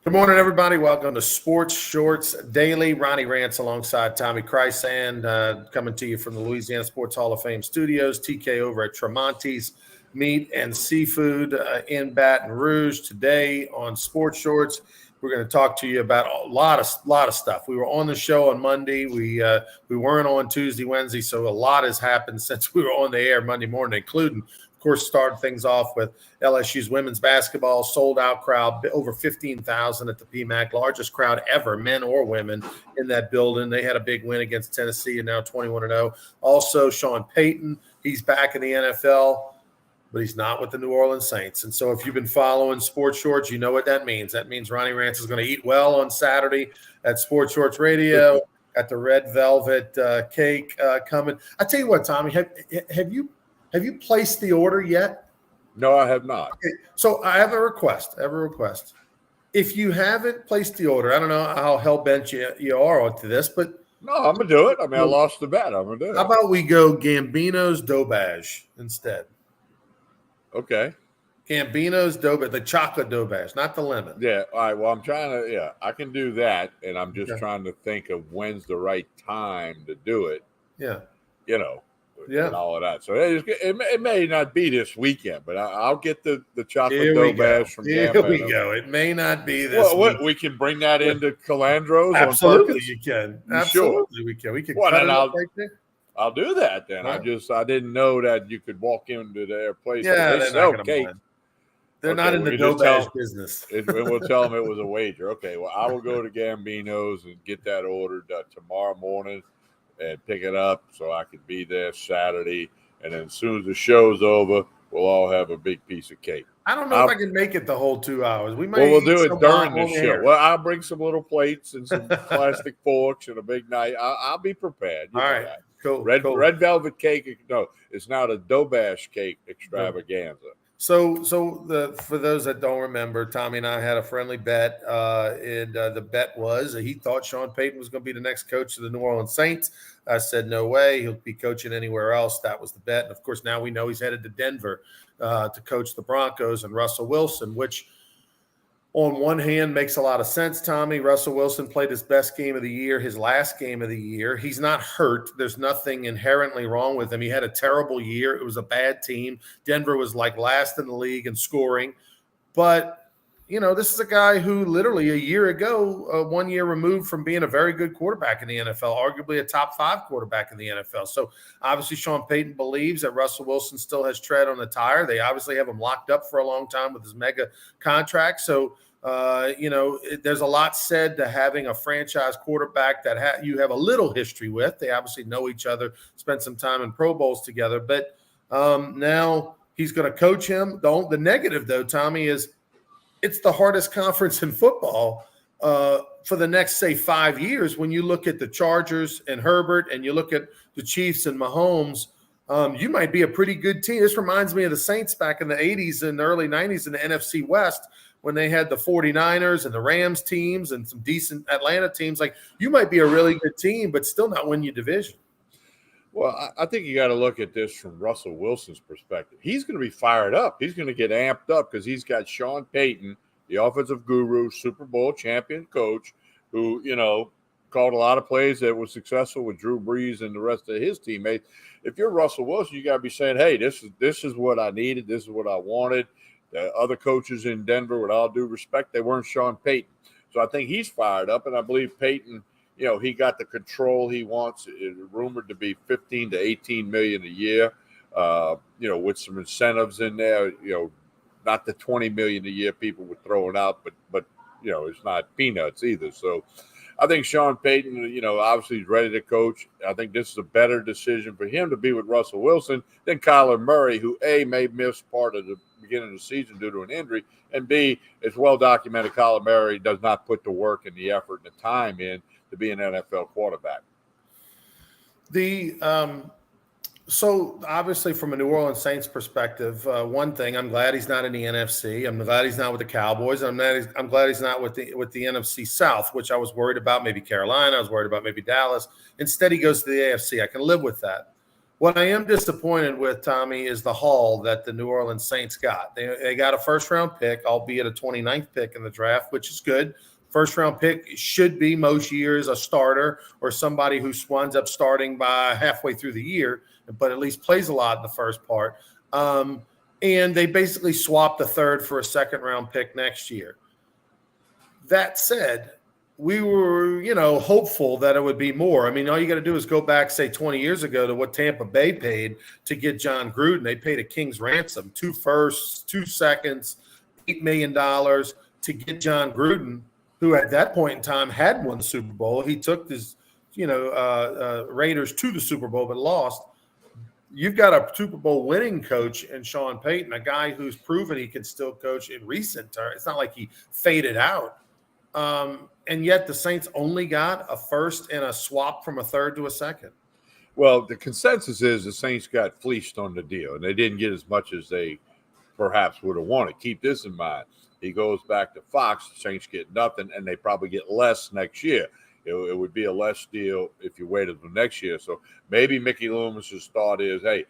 Good morning, everybody. Welcome to Sports Shorts Daily. Ronnie Rants alongside Tommy Chrysand, coming to you from the Louisiana Sports Hall of Fame studios. TK over at Tremonti's Meat and Seafood in Baton Rouge. Today on Sports Shorts, we're going to talk to you about a lot of stuff. We were on the show on Monday. We weren't on Tuesday, Wednesday, so a lot has happened since we were on the air Monday morning, including, of course, started things off with LSU's women's basketball, sold-out crowd, over 15,000 at the PMAC, largest crowd ever, men or women, in that building. They had a big win against Tennessee and now 21-0. Also, Sean Payton, he's back in the NFL, but he's not with the New Orleans Saints. And so if you've been following Sports Shorts, you know what that means. That means Ronnie Rance is going to eat well on Saturday at Sports Shorts Radio, at the Red Velvet Cake coming. I tell you what, Tommy, have you placed the order yet? No, I have not. Okay, so I have a request. If you haven't placed the order, I don't know how hell-bent you are onto this, but no, I'm going to do it. I mean, I lost the bet. I'm going to do it. How about we go Gambino's Dobash instead? Okay. Gambino's Dobash, the chocolate Dobash, not the lemon. Yeah. All right. Well, I'm trying to, I can do that. And I'm just trying to think of when's the right time to do it. Yeah. And all of that. So it may not be this weekend, but I'll get the chocolate Dobash from Gambino. Here we go. It may not be this week. We can bring that into Calandro's Absolutely, on purpose? You can. Absolutely, we can. We can cut it up right there. I'll do that then. Right. I didn't know that you could walk into their place. Yeah, they sell cake. They're not in the Dobash business. We'll tell them it was a wager. Okay, well, I will go to Gambino's and get that ordered tomorrow morning and pick it up so I could be there Saturday. And then as soon as the show's over, we'll all have a big piece of cake. I don't know if I can make it the whole 2 hours. We'll do it during the show. Well, I'll bring some little plates and some plastic forks and a big knife. I'll be prepared. All right. That. Cool. Red velvet cake. No, it's not a Dobash cake extravaganza. So for those that don't remember, Tommy and I had a friendly bet, and the bet was that he thought Sean Payton was going to be the next coach of the New Orleans Saints. I said, no way. He'll be coaching anywhere else. That was the bet. And, of course, now we know he's headed to Denver to coach the Broncos and Russell Wilson, which on one hand makes a lot of sense, Tommy. Russell Wilson played his best game of the year, his last game of the year. He's not hurt. There's nothing inherently wrong with him. He had a terrible year. It was a bad team. Denver was like last in the league in scoring. But, this is a guy who literally a year ago, 1 year removed from being a very good quarterback in the NFL, arguably a top 5 quarterback in the NFL. So obviously Sean Payton believes that Russell Wilson still has tread on the tire. They obviously have him locked up for a long time with his mega contract. So, there's a lot said to having a franchise quarterback that you have a little history with. They obviously know each other, spent some time in Pro Bowls together. But now he's going to coach him. The negative, though, Tommy, is it's the hardest conference in football for the next, say, 5 years. When you look at the Chargers and Herbert and you look at the Chiefs and Mahomes, you might be a pretty good team. This reminds me of the Saints back in the 80s and the early 90s in the NFC West when they had the 49ers and the Rams teams and some decent Atlanta teams. Like, you might be a really good team, but still not win your division. Well, I think you got to look at this from Russell Wilson's perspective. He's going to be fired up. He's going to get amped up because he's got Sean Payton, the offensive guru, Super Bowl champion coach, who, called a lot of plays that were successful with Drew Brees and the rest of his teammates. If you're Russell Wilson, you got to be saying, hey, this is what I needed. This is what I wanted. The other coaches in Denver, with all due respect, they weren't Sean Payton. So I think he's fired up, and I believe Payton, he got the control he wants. It's rumored to be 15 to 18 million a year, with some incentives in there, not the 20 million a year people were throwing out, but it's not peanuts either. So I think Sean Payton, obviously is ready to coach. I think this is a better decision for him to be with Russell Wilson than Kyler Murray, who A, may miss part of the beginning of the season due to an injury, and B, it's well documented Kyler Murray does not put the work and the effort and the time in to be an NFL quarterback. So obviously from a New Orleans Saints perspective, one thing, I'm glad he's not in the NFC. I'm glad he's not with the Cowboys. I'm glad he's not with the NFC South, which I was worried about, maybe Carolina. I was worried about maybe Dallas. Instead, he goes to the AFC. I can live with that. What I am disappointed with, Tommy, is the haul that the New Orleans Saints got. They got a first-round pick, albeit a 29th pick in the draft, which is good. First-round pick should be most years a starter or somebody who winds up starting by halfway through the year, but at least plays a lot in the first part. And they basically swapped the third for a second-round pick next year. That said, we were, hopeful that it would be more. I mean, all you got to do is go back, say, 20 years ago to what Tampa Bay paid to get John Gruden. They paid a king's ransom, 2 firsts, 2 seconds, $8 million to get John Gruden, who at that point in time had won the Super Bowl. He took his, Raiders to the Super Bowl, but lost. You've got a Super Bowl winning coach in Sean Payton, a guy who's proven he can still coach in recent terms. It's not like he faded out. And yet the Saints only got a first and a swap from a third to a second. Well, the consensus is the Saints got fleeced on the deal, and they didn't get as much as they perhaps would have wanted. Keep this in mind. He goes back to Fox. The Saints get nothing, and they probably get less next year. It would be a less deal if you waited until next year. So maybe Mickey Loomis's thought is, hey,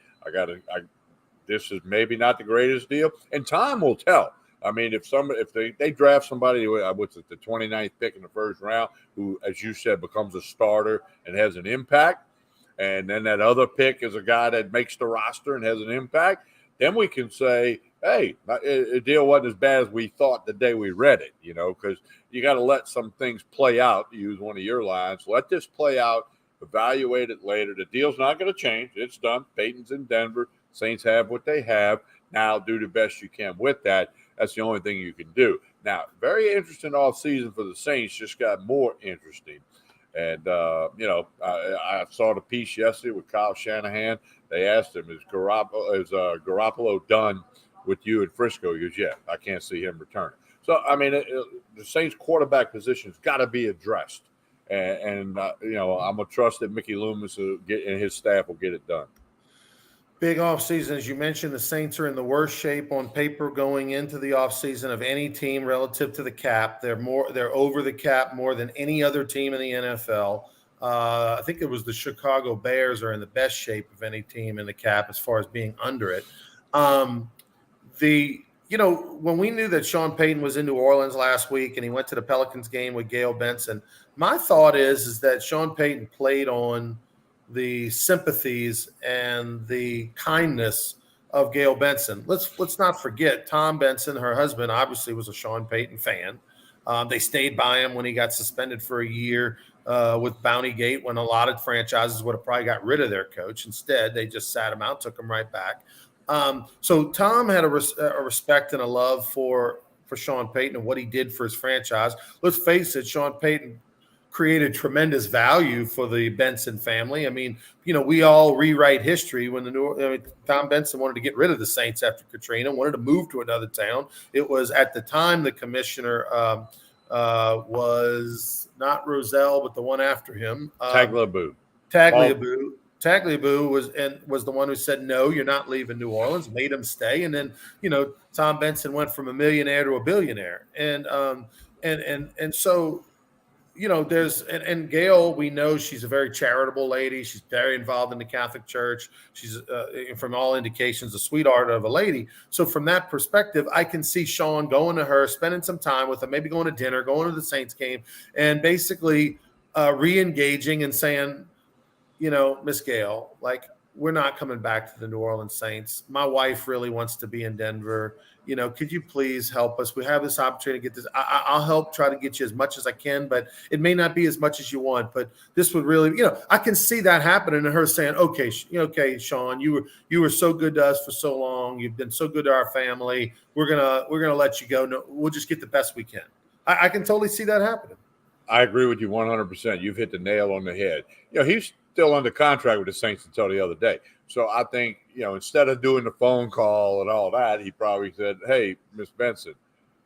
this is maybe not the greatest deal, and time will tell. I mean, if they draft somebody, what's it, the 29th pick in the first round, who, as you said, becomes a starter and has an impact, and then that other pick is a guy that makes the roster and has an impact, then we can say, hey, the deal wasn't as bad as we thought the day we read it, because you got to let some things play out, to use one of your lines. Let this play out, evaluate it later. The deal's not going to change. It's done. Peyton's in Denver. Saints have what they have. Now do the best you can with that. That's the only thing you can do. Now, very interesting offseason for the Saints, just got more interesting. And, I saw the piece yesterday with Kyle Shanahan. They asked him, is Garoppolo done with you at Frisco? He goes, yeah, I can't see him returning. So, I mean, the Saints quarterback position's got to be addressed. And I'm going to trust that Mickey Loomis and his staff will get it done. Big offseason, as you mentioned, the Saints are in the worst shape on paper going into the offseason of any team relative to the cap. They're over the cap more than any other team in the NFL. I think it was the Chicago Bears are in the best shape of any team in the cap as far as being under it. When we knew that Sean Payton was in New Orleans last week and he went to the Pelicans game with Gayle Benson, my thought is that Sean Payton played on the sympathies and the kindness of Gayle Benson. Let's not forget Tom Benson, her husband, obviously was a Sean Payton fan. They stayed by him when he got suspended for a year with Bountygate, when a lot of franchises would have probably got rid of their coach. Instead, they just sat him out, took him right back. So Tom had a respect and a love for Sean Payton and what he did for his franchise. Let's face it, Sean Payton created tremendous value for the Benson family. I mean, we all rewrite history when Tom Benson wanted to get rid of the Saints after Katrina, wanted to move to another town. It was at the time the commissioner was not Rozelle, but the one after him. Tagliabue. Tagliabue was the one who said, no, you're not leaving New Orleans, made him stay. And then, Tom Benson went from a millionaire to a billionaire. And so, and Gayle, we know she's a very charitable lady. She's very involved in the Catholic Church. She's, from all indications, a sweetheart of a lady. So from that perspective, I can see Sean going to her, spending some time with her, maybe going to dinner, going to the Saints game, and basically re-engaging and saying, Miss Gayle, we're not coming back to the New Orleans Saints. My wife really wants to be in Denver. Could you please help us? We have this opportunity to get this. I'll help try to get you as much as I can, but it may not be as much as you want. But this would really, I can see that happening, and her saying, "Okay, Sean, you were so good to us for so long. You've been so good to our family. We're gonna let you go. No, we'll just get the best we can." I can totally see that happening. I agree with you 100%. You've hit the nail on the head. He's still under contract with the Saints until the other day. So I think, instead of doing the phone call and all that, he probably said, hey, Miss Benson,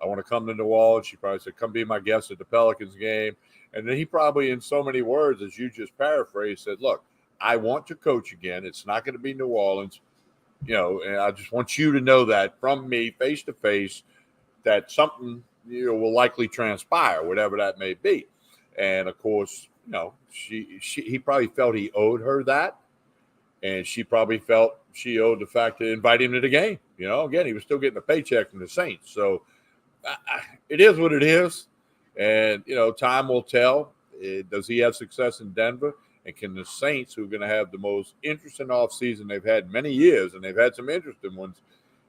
I want to come to New Orleans. She probably said, come be my guest at the Pelicans game. And then he probably, in so many words, as you just paraphrased, said, look, I want to coach again. It's not going to be New Orleans. And I just want you to know that from me, face to face, that something will likely transpire, whatever that may be. And of course, he probably felt he owed her that. and she probably felt she owed the fact to invite him to the game. Again, he was still getting a paycheck from the Saints. So it is what it is. And, time will tell. Does he have success in Denver? And can the Saints, who are going to have the most interesting offseason they've had in many years, and they've had some interesting ones,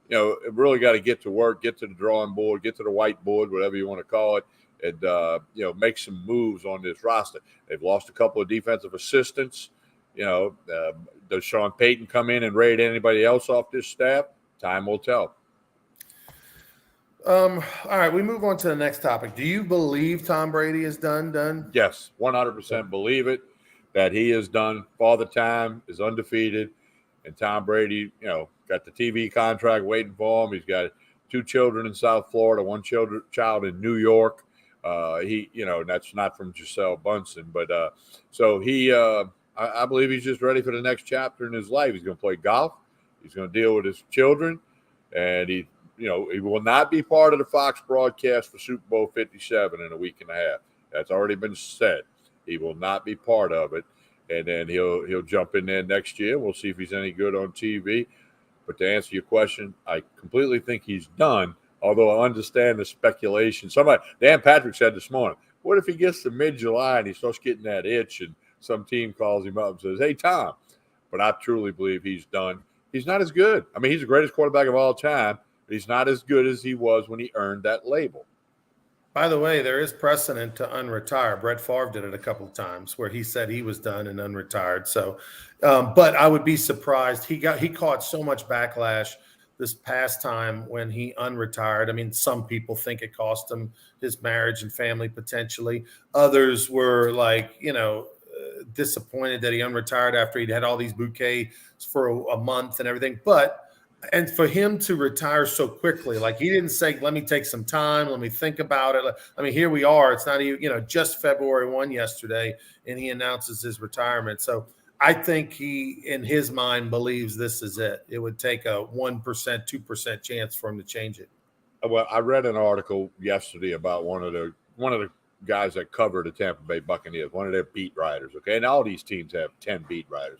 really got to get to work, get to the drawing board, get to the whiteboard, whatever you want to call it, and, make some moves on this roster. They've lost a couple of defensive assistants. Does Sean Payton come in and raid anybody else off this staff? Time will tell. All right, we move on to the next topic. Do you believe Tom Brady is done? Yes, 100% believe it, that he is done. Father Time is undefeated, and Tom Brady, got the TV contract waiting for him. He's got 2 children in South Florida, 1 child in New York. That's not from Gisele Bunsen, but so he, I believe he's just ready for the next chapter in his life. He's going to play golf. He's going to deal with his children, and he will not be part of the Fox broadcast for Super Bowl 57 in a week and a half. That's already been said. He will not be part of it, and then he'll jump in there next year. We'll see if he's any good on TV. But to answer your question, I completely think he's done, although I understand the speculation. Dan Patrick said this morning, what if he gets to mid-July and he starts getting that itch and some team calls him up and says, hey, Tom? But I truly believe he's done. He's not as good. I mean, he's the greatest quarterback of all time, but he's not as good as he was when he earned that label. By the way, there is precedent to unretire. Brett Favre did it a couple of times where he said he was done and unretired. So, but I would be surprised. He caught so much backlash this past time when he unretired. I mean, some people think it cost him his marriage and family potentially. Others were like, disappointed that he unretired after he'd had all these bouquets for a month and everything. And for him to retire so quickly, like he didn't say, let me take some time, let me think about it. I mean, here we are. It's not even, just February 1 yesterday, and he announces his retirement. So I think he, in his mind, believes this is it. It would take a 1%, 2% chance for him to change it. Well, I read an article yesterday about one of the guys that covered the Tampa Bay Buccaneers, one of their beat writers. Okay, and all these teams have 10 beat writers.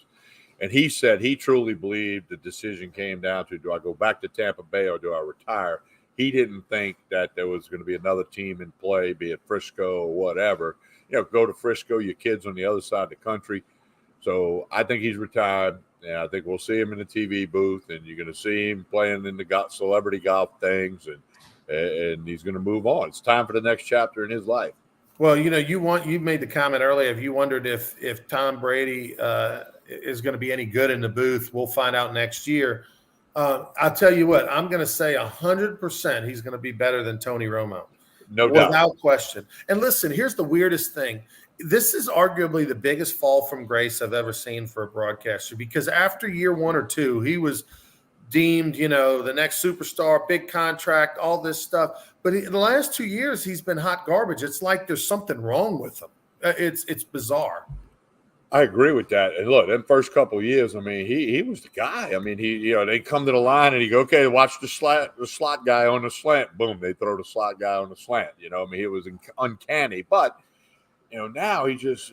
And he said he truly believed the decision came down to, do I go back to Tampa Bay or do I retire? He didn't think that there was going to be another team in play, be it Frisco or whatever. Go to Frisco, your kid's on the other side of the country. So I think he's retired, and I think we'll see him in the TV booth, and you're going to see him playing in the celebrity golf things, and he's going to move on. It's time for the next chapter in his life. Well, you made the comment earlier. If you wondered if Tom Brady is going to be any good in the booth, we'll find out next year. I'll tell you what, I'm going to say 100% he's going to be better than Tony Romo. No doubt. Without question. And listen, here's the weirdest thing. This is arguably the biggest fall from grace I've ever seen for a broadcaster, because after year 1 or 2, he was deemed, the next superstar, big contract, all this stuff. But in the last 2 years, he's been hot garbage. It's like there's something wrong with him. It's bizarre. I agree with that. And look, them first couple of years, I mean, he was the guy. I mean, they come to the line and he go, okay, watch the slot guy on the slant. Boom, they throw the slot guy on the slant. I mean, it was uncanny. But now he just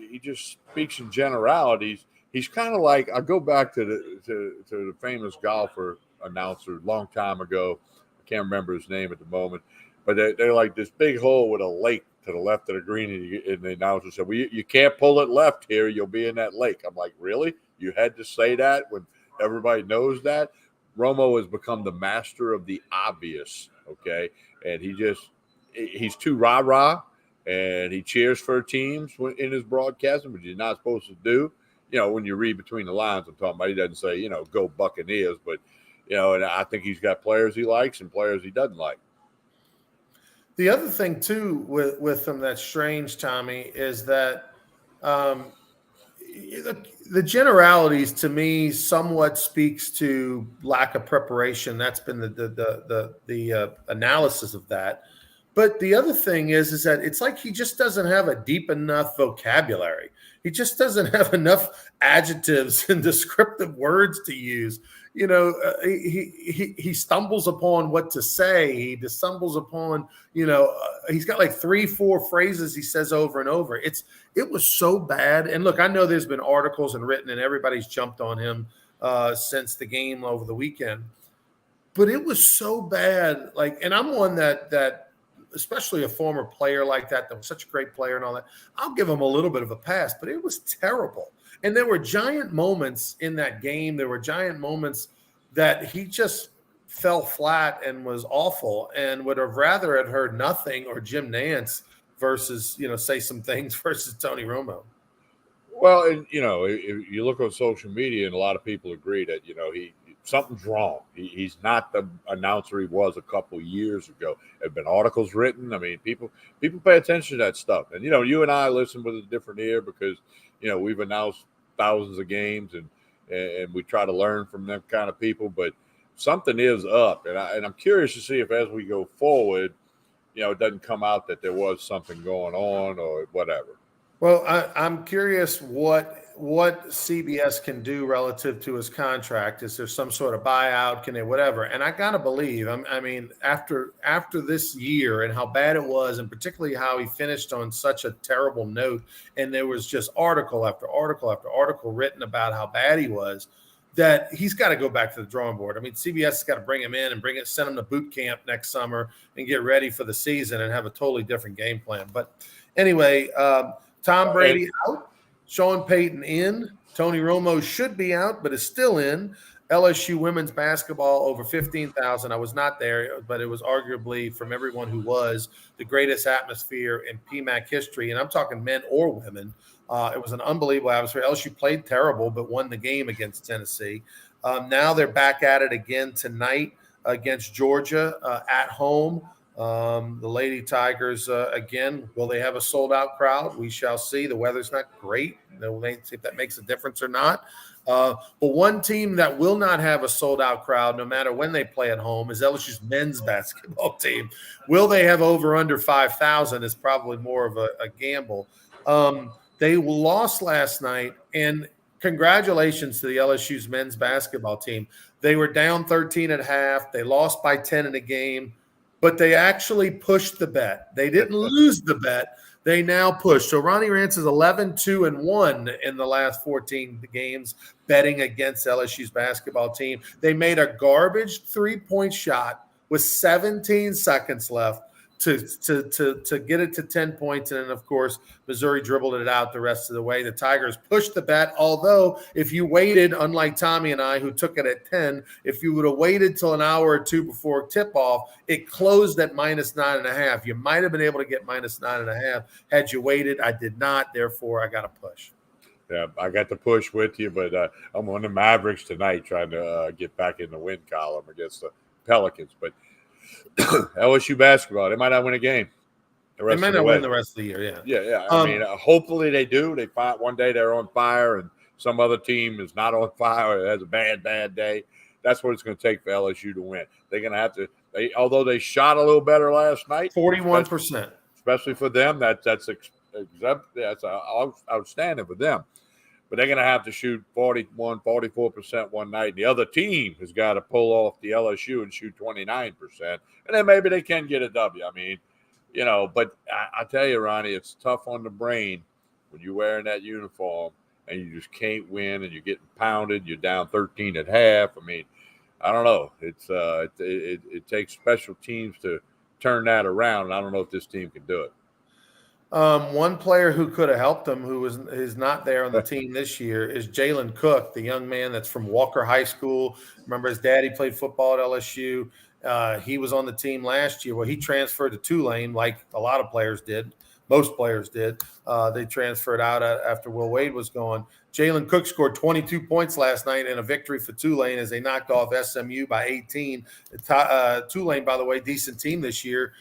speaks in generalities. He's kind of like, I go back to the famous golfer announcer a long time ago. I can't remember his name at the moment, but they're like this big hole with a lake to the left of the green, and the announcer said, well, you can't pull it left here. You'll be in that lake. I'm like, really? You had to say that when everybody knows that? Romo has become the master of the obvious, okay? And he's too rah-rah, and he cheers for teams in his broadcasting, which he's not supposed to do. When you read between the lines, I'm talking about, he doesn't say, go Buccaneers, but, and I think he's got players he likes and players he doesn't like. The other thing, too, with him that's strange, Tommy, is that the generalities, to me, somewhat speaks to lack of preparation. That's been the analysis of that. But the other thing is that it's like he just doesn't have a deep enough vocabulary. He just doesn't have enough adjectives and descriptive words to use. He stumbles upon what to say. He stumbles upon, he's got like 3-4 phrases he says over and over. It was so bad. And look, I know there's been articles and written and everybody's jumped on him since the game over the weekend. But it was so bad. Like, and I'm one that especially a former player like that was such a great player and all that, I'll give him a little bit of a pass, but it was terrible. And there were giant moments in that game. There were giant moments that he just fell flat and was awful, and would have rather had heard nothing or Jim Nance versus, say some things versus Tony Romo. Well, and if you look on social media, and a lot of people agree that something's wrong. He's not the announcer he was a couple years ago. There have been articles written. I mean, people pay attention to that stuff, and you and I listen with a different ear because we've announced thousands of games, and we try to learn from them kind of people. But something is up, and I'm curious to see if as we go forward, it doesn't come out that there was something going on or whatever. Well, I'm curious what CBS can do relative to his contract. Is there some sort of buyout? Can they whatever? And I gotta believe. I mean, after this year and how bad it was, and particularly how he finished on such a terrible note, and there was just article after article after article written about how bad he was, that he's got to go back to the drawing board. I mean, CBS has got to bring him in and send him to boot camp next summer and get ready for the season and have a totally different game plan. But anyway. Tom Brady out, Sean Payton in, Tony Romo should be out, but is still in. LSU women's basketball over 15,000. I was not there, but it was arguably, from everyone who was, the greatest atmosphere in PMAC history. And I'm talking men or women. It was an unbelievable atmosphere. LSU played terrible, but won the game against Tennessee. Now they're back at it again tonight against Georgia at home. The Lady Tigers, again, will they have a sold-out crowd? We shall see. The weather's not great. We'll see if that makes a difference or not. But one team that will not have a sold-out crowd, no matter when they play at home, is LSU's men's basketball team. Will they have over under 5,000 is probably more of a gamble. They lost last night, and congratulations to the LSU's men's basketball team. They were down 13 at half. They lost by 10 in a game. But they actually pushed the bet. They didn't lose the bet. They now push. So Ronnie Rance is 11-2-1 in the last 14 games betting against LSU's basketball team. They made a garbage 3-point shot with 17 seconds left to get it to 10 points. And then, of course, Missouri dribbled it out the rest of the way. The Tigers pushed the bet, although if you waited, unlike Tommy and I, who took it at 10, if you would have waited till an hour or two before tip-off, it closed at -9.5. You might have been able to get -9.5 had you waited. I did not. Therefore, I got to push. Yeah, I got to push with you, but I'm on the Mavericks tonight trying to get back in the win column against the Pelicans. But LSU basketball, they might not win a game. They might not win the rest of the year, yeah. Yeah. I mean, hopefully they do. They find one day they're on fire and some other team is not on fire or has a bad day. That's what it's going to take for LSU to win. They're going to have to – although they shot a little better last night. 41%. Especially for them, that's outstanding for them. But they're going to have to shoot 41, 44% one night. The other team has got to pull off the LSU and shoot 29%. And then maybe they can get a W. I mean, but I tell you, Ronnie, it's tough on the brain when you're wearing that uniform and you just can't win and you're getting pounded. You're down 13 at half. I mean, I don't know. It takes special teams to turn that around. And I don't know if this team can do it. One player who could have helped him, who is not there on the team this year, is Jalen Cook, the young man that's from Walker High School. Remember, his daddy played football at LSU. He was on the team last year. Well, he transferred to Tulane, like a lot of players did. Most players did. They transferred out after Will Wade was gone. Jalen Cook scored 22 points last night in a victory for Tulane as they knocked off SMU by 18. Tulane, by the way, decent team this year.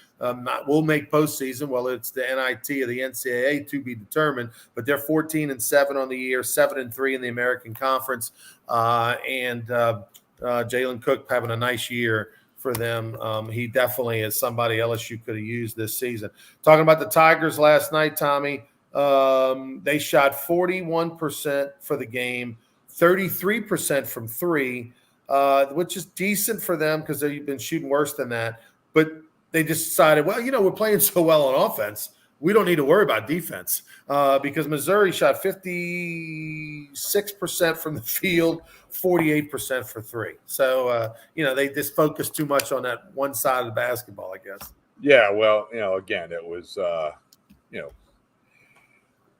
Will make postseason. Well, it's the NIT of the NCAA to be determined, but they're 14-7 on the year, 7-3 in the American Conference, and Jalen Cook having a nice year for them. He definitely is somebody LSU could have used this season. Talking about the Tigers last night, Tommy, they shot 41% for the game, 33% from three, which is decent for them because they've been shooting worse than that. But they just decided, well, we're playing so well on offense. we don't need to worry about defense because Missouri shot 56% from the field, 48% for three. So, they just focused too much on that one side of the basketball, I guess. Yeah, well, again, it was,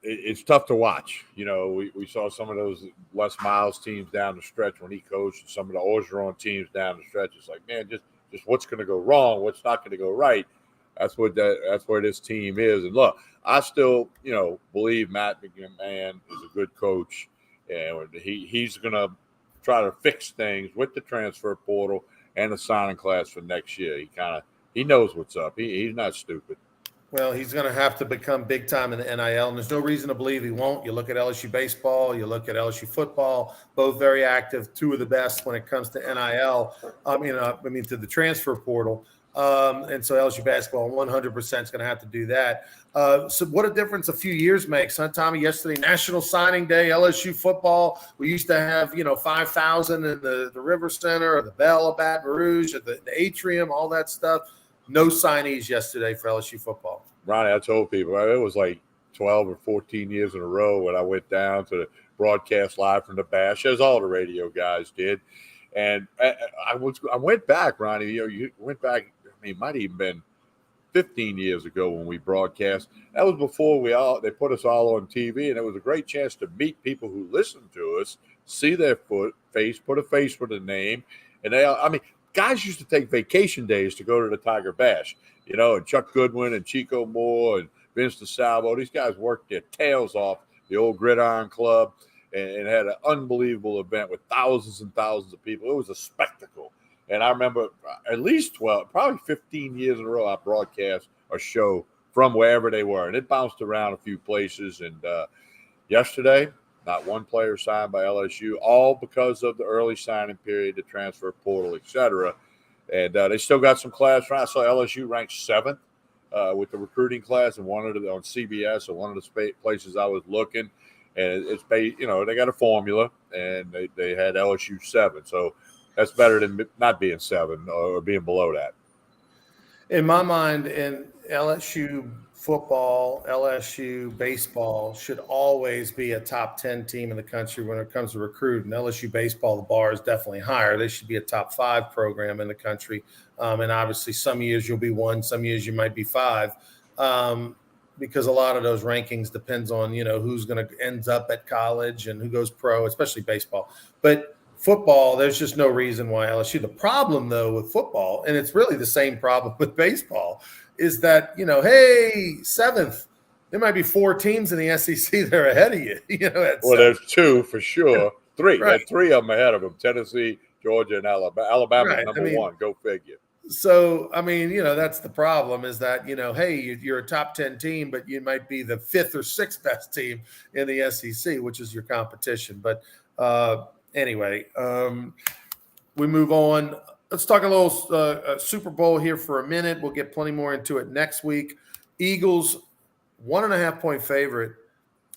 it's tough to watch. We saw some of those Les Miles teams down the stretch when he coached, and some of the Orgeron teams down the stretch. It's like, man, just what's going to go wrong, what's not going to go right. That's where this team is. And look, I still, believe Matt McMahon is a good coach, and he's going to try to fix things with the transfer portal and the signing class for next year. He knows what's up. He's not stupid. Well, he's going to have to become big time in the NIL, and there's no reason to believe he won't. You look at LSU baseball, you look at LSU football, both very active, two of the best when it comes to NIL. To the transfer portal. And so LSU basketball 100% is going to have to do that. So what a difference a few years makes, huh, Tommy? Yesterday, National Signing Day, LSU football. We used to have, 5,000 in the River Center or the Bell of Baton Rouge or the Atrium, all that stuff. No signees yesterday for LSU football. Ronnie, I told people it was like 12 or 14 years in a row when I went down to the broadcast live from the Bash, as all the radio guys did. And I went back, Ronnie. You went back. It might have even been 15 years ago when we broadcast. That was before they put us all on TV, and it was a great chance to meet people who listened to us, see their face, put a face with a name, and guys used to take vacation days to go to the Tiger Bash, and Chuck Goodwin and Chico Moore and Vince DeSalvo. These guys worked their tails off the old Gridiron Club and had an unbelievable event with thousands and thousands of people. It was a spectacle. And I remember at least 12, probably 15 years in a row, I broadcast a show from wherever they were. And it bounced around a few places. And yesterday, not one player signed by LSU, all because of the early signing period, the transfer portal, et cetera. And they still got some class. I saw LSU ranked 7th with the recruiting class, and on CBS, and one of the places I was looking. And it's they got a formula, and they had LSU 7. So that's better than not being 7 or being below that. In my mind, in LSU football, LSU baseball should always be a top 10 team in the country when it comes to recruiting. LSU baseball, the bar is definitely higher. They should be a top 5 program in the country. And obviously some years you'll be 1, some years you might be 5. Because a lot of those rankings depends on, who's going to end up at college and who goes pro, especially baseball. But football, there's just no reason why LSU. The problem, though, with football, and it's really the same problem with baseball, is that, hey, 7th, there might be 4 teams in the SEC that are ahead of you. There's 2 for sure. 3. Right. 3 of them ahead of them: Tennessee, Georgia, and Alabama. Alabama's right. Number 1. Go figure. So, that's the problem is that, hey, you're a top 10 team, but you might be the 5th or 6th best team in the SEC, which is your competition. But anyway, we move on. Let's talk a little Super Bowl here for a minute. We'll get plenty more into it next week. Eagles, 1.5-point favorite,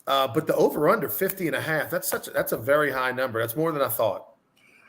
but the over/under 50.5. That's a very high number. That's more than I thought.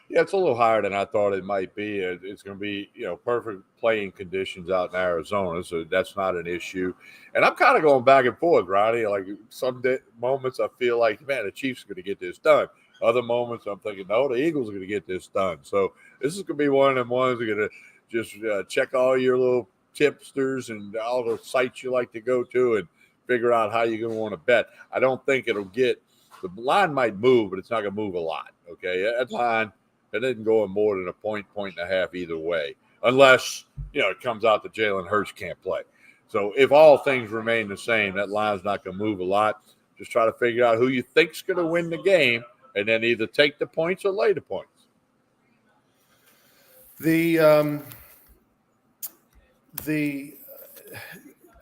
Yeah, it's a little higher than I thought it might be. It's going to be, perfect playing conditions out in Arizona, so that's not an issue. And I'm kind of going back and forth, Ronnie. Like some moments I feel like, man, the Chiefs are going to get this done. Other moments I'm thinking, no, the Eagles are going to get this done. So this is going to be one of them ones that are going to just check all your little tipsters and all the sites you like to go to and figure out how you're going to want to bet. I don't think it'll get – the line might move, but it's not going to move a lot, okay? That line – it didn't go in more than a point and a half either way, unless, it comes out that Jalen Hurts can't play. So if all things remain the same, that line's not going to move a lot. Just try to figure out who you think's going to win the game, and then either take the points or lay the points.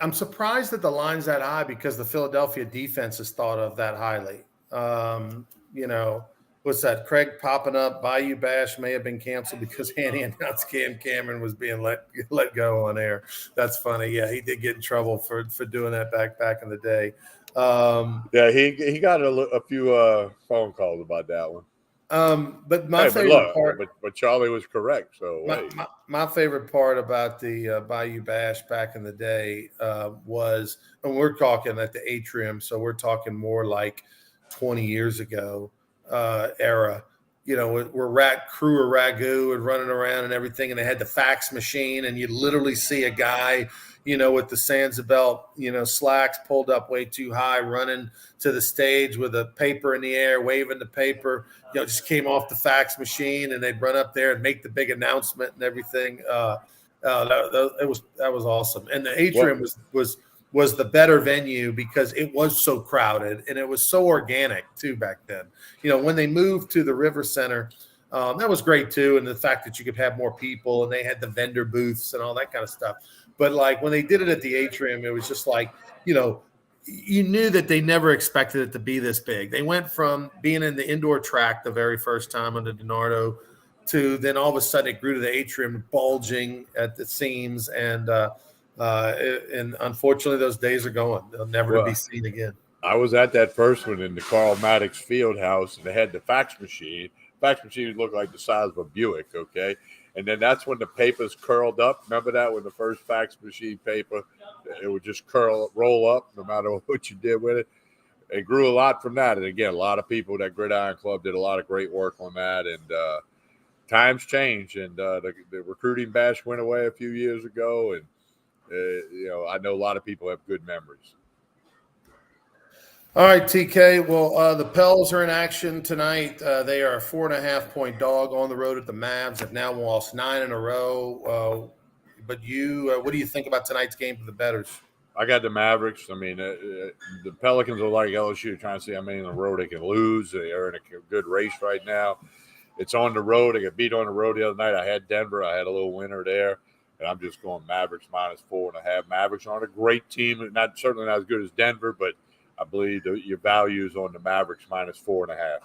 I'm surprised that the line's that high because the Philadelphia defense is thought of that highly. What's that? Craig popping up. Bayou Bash may have been canceled because Hanny announced Cam Cameron was being let go on air. That's funny. Yeah, he did get in trouble for doing that back in the day. Yeah, he got a few phone calls about that one. But my Hey, but favorite look, part, but Charlie was correct. So my, hey, my, my favorite part about the Bayou Bash back in the day was, and we're talking at the atrium, so we're talking more like 20 years ago era. You know, where crew of ragu and running around and everything, and they had the fax machine, and you literally see a guy, you know, with the Sansa you know, slacks pulled up way too high, running to the stage with a paper in the air, waving the paper, you know, just came off the fax machine, and they'd run up there and make the big announcement and everything. That was awesome, and the well, atrium was the better venue because it was so crowded and it was so organic too back then. You know, when they moved to the River Center, that was great too, and the fact that you could have more people and they had the vendor booths and all that kind of stuff. But like when they did it at the atrium, it was just like, you know, you knew that they never expected it to be this big. They went from being in the indoor track the very first time under DiNardo to then all of a sudden it grew to the atrium, bulging at the seams, and unfortunately those days are gone. They'll never to be well, seen again. I was at that first one in the Carl Maddox Field House, and they had the fax machine. Fax machine looked like the size of a Buick, okay? And then that's when the papers curled up. Remember that when the first fax machine paper, it would just roll up no matter what you did with it. It grew a lot from that. And again, a lot of people, that Gridiron Club did a lot of great work on that. And times change. And the recruiting bash went away a few years ago. And, you know, I know a lot of people have good memories. All right, TK. Well, the Pels are in action tonight. They are a 4.5 point dog on the road at the Mavs. Have now lost 9 in a row. But what do you think about tonight's game for the Betters? I got the Mavericks. I mean, the Pelicans are like LSU, trying to see how many in a row they can lose. They are in a good race right now. It's on the road. They got beat on the road the other night. I had Denver. I had a little winner there, and I'm just going Mavericks -4.5. Mavericks aren't a great team, certainly not as good as Denver, but I believe your value is on the Mavericks -4.5.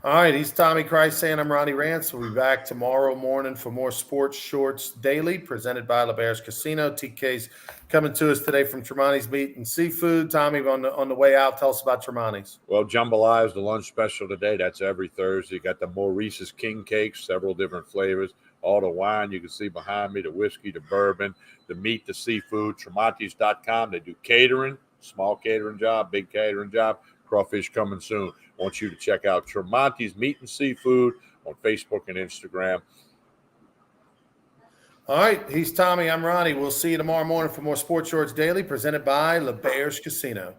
All right, he's Tommy Christ saying I'm Ronnie Rance. We'll be back tomorrow morning for more Sports Shorts Daily presented by LeBear's Casino. TK's coming to us today from Tremonti's Meat and Seafood. Tommy, on the way out, tell us about Tremonti's. Well, Jambalaya is the lunch special today. That's every Thursday. Got the Maurice's King Cakes, several different flavors. All the wine you can see behind me, the whiskey, the bourbon, the meat, the seafood. Tremonti's.com. They do catering, small catering job, big catering job. Crawfish coming soon. I want you to check out Tremonti's Meat and Seafood on Facebook and Instagram. All right, he's Tommy. I'm Ronnie. We'll see you tomorrow morning for more Sports Shorts Daily presented by LeBear's Casino.